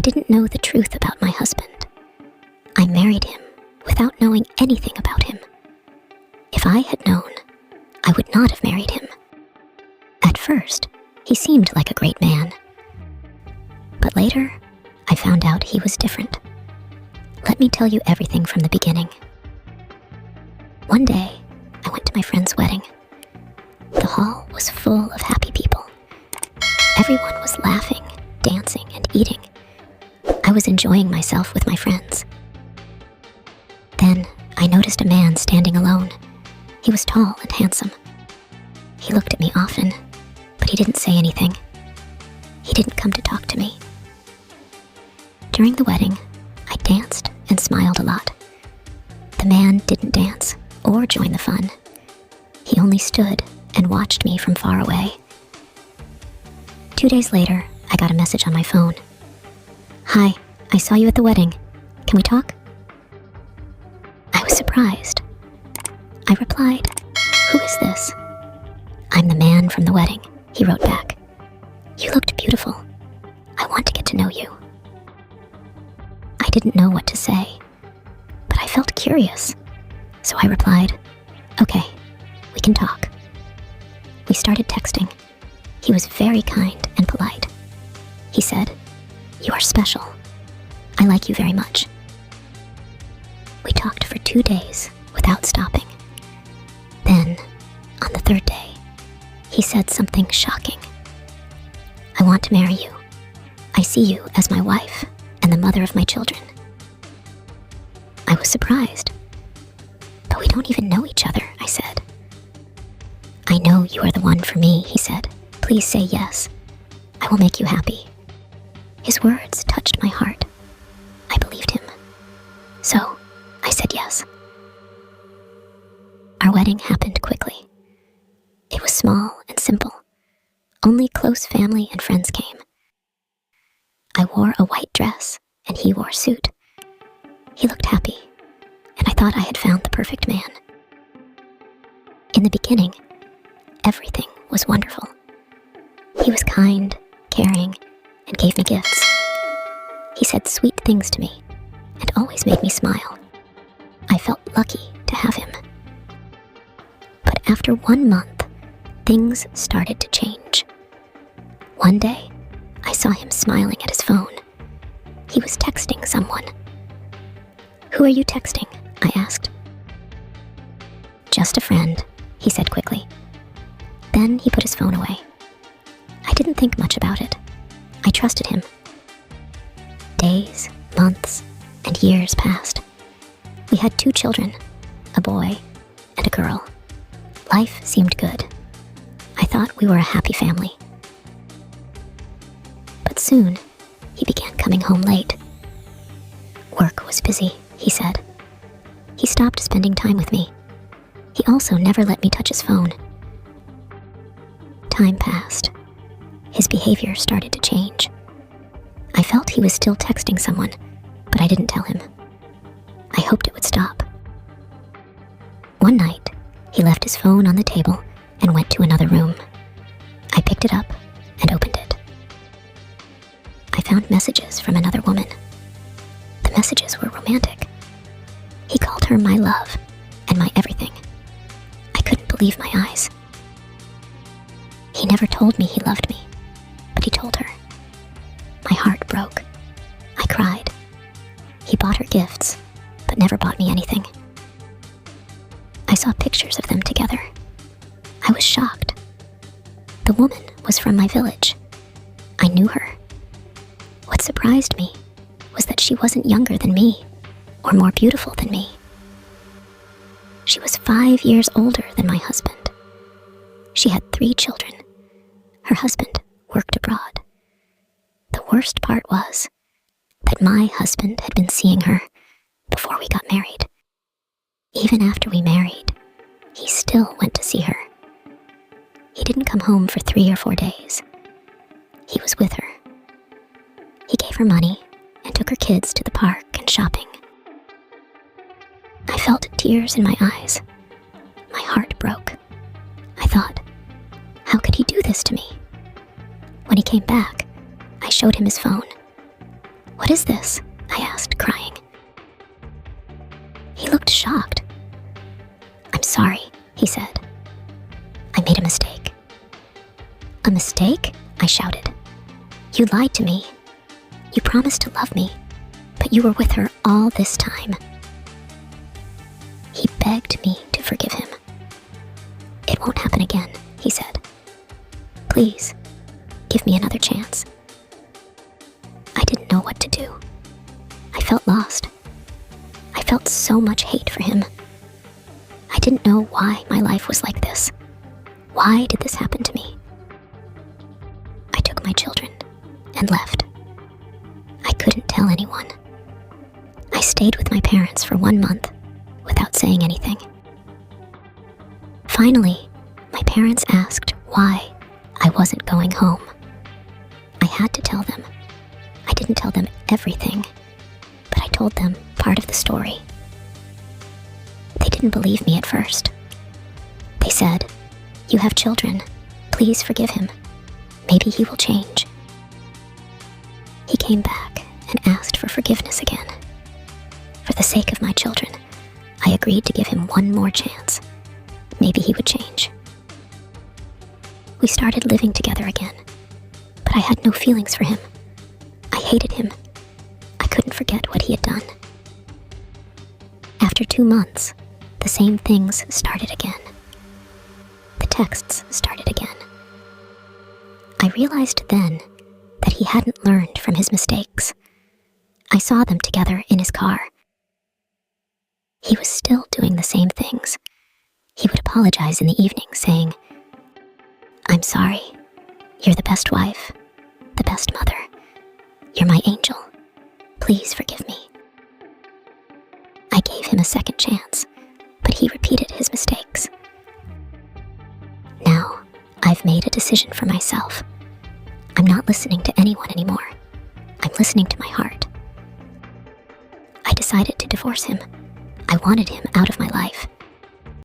didn't know the truth about my husband. I married him without knowing anything about him. If I had known, I would not have married him. At first, he seemed like a great man. But later, I found out he was different. Let me tell you everything from the beginning. One day, I went to my friend's wedding. The hall was full of happy people. Everyone was laughing, dancing, and eating. I was enjoying myself with my friends. Then, I noticed a man standing alone. He was tall and handsome. He looked at me often, but he didn't say anything. He didn't come to talk to me. During the wedding, I danced and smiled a lot. The man didn't dance or join the fun. He only stood and watched me from far away. 2 days later, I got a message on my phone. "Hi, I saw you at the wedding. Can we talk?" I was surprised. I replied, "Who is this?" "I'm the man from the wedding," he wrote back. "You looked beautiful. I want to get to know you." I didn't know what to say, but I felt curious. So I replied, "Okay, we can talk." We started texting. He was very kind and polite. He said, "You are special. I like you very much." We talked for 2 days without stopping. Then, on the 3rd day, he said something shocking. "I want to marry you. I see you as my wife and the mother of my children." I was surprised. "But we don't even know each other," I said. "I know you are the one for me," he said. "Please say yes. I will make you happy." His words touched my heart. I believed him. So, I said yes. Our wedding happened quickly. It was small and simple. Only close family and friends came. I wore a white dress, and he wore a suit. He looked happy, and I thought I had found the perfect man. In the beginning, everything was wonderful. He was kind, caring, and gave me gifts. He said sweet things to me, and always made me smile. I felt lucky to have him. But after 1 month, things started to change. One day, I saw him smiling at his phone. He was texting someone. "Who are you texting?" I asked. "Just a friend," he said quickly. Then he put his phone away. I didn't think much about it. I trusted him. Days, months, and years passed. We had 2 children, a boy and a girl. Life seemed good. I thought we were a happy family. But soon, he began coming home late. Work was busy, he said. He stopped spending time with me. He also never let me touch his phone. Time passed. His behavior started to change. I felt he was still texting someone, but I didn't tell him. I hoped it would stop. One night, he left his phone on the table and went to another room. I picked it up and opened it. I found messages from another woman. The messages were romantic. He called her my love and my everything. I couldn't believe my eyes. He never told me he loved me, but he told her. My heart broke. I cried. He bought her gifts, but never bought me anything. I saw pictures of them together. I was shocked. The woman was from my village. I knew her. What surprised me was that she wasn't younger than me or more beautiful than me. She was 5 years older than my husband. She had 3 children. Her husband worked abroad. The worst part was that my husband had been seeing her before we got married. Even after we married, he still went to see her. He didn't come home for 3 or 4 days. He was with her. He gave her money and took her kids to the park and shopping. I felt tears in my eyes. My heart broke. I thought, how could he do this to me? When he came back, I showed him his phone. "What is this?" I asked, crying. He looked shocked. "I'm sorry," he said. "I made a mistake." "A mistake?" I shouted. "You lied to me. You promised to love me, but you were with her all this time." He begged me to forgive him. "It won't happen again," he said. "Please, give me another chance." I didn't know what to do. I felt lost. I felt so much hate for him. I didn't know why my life was like this. Why did this happen to me? I took my children and left. I couldn't tell anyone. I stayed with my parents for 1 month without saying anything. Finally, my parents asked why I wasn't going home. I had to tell them. I didn't tell them everything, but I told them part of the story. They didn't believe me at first. They said, "You have children. Please forgive him. Maybe he will change." He came back and asked for forgiveness again. For the sake of my children, I agreed to give him one more chance. Maybe he would change. We started living together again, but I had no feelings for him. I hated him. I couldn't forget what he had done. After 2 months, the same things started again. The texts started again. I realized then that he hadn't learned from his mistakes. I saw them together in his car. He was still doing the same things. He would apologize in the evening, saying, "I'm sorry. You're the best wife, the best mother. You're my angel. Please forgive me." I gave him a second chance, but he repeated his mistakes. Now, I've made a decision for myself. I'm not listening to anyone anymore. I'm listening to my heart. I decided to divorce him. I wanted him out of my life.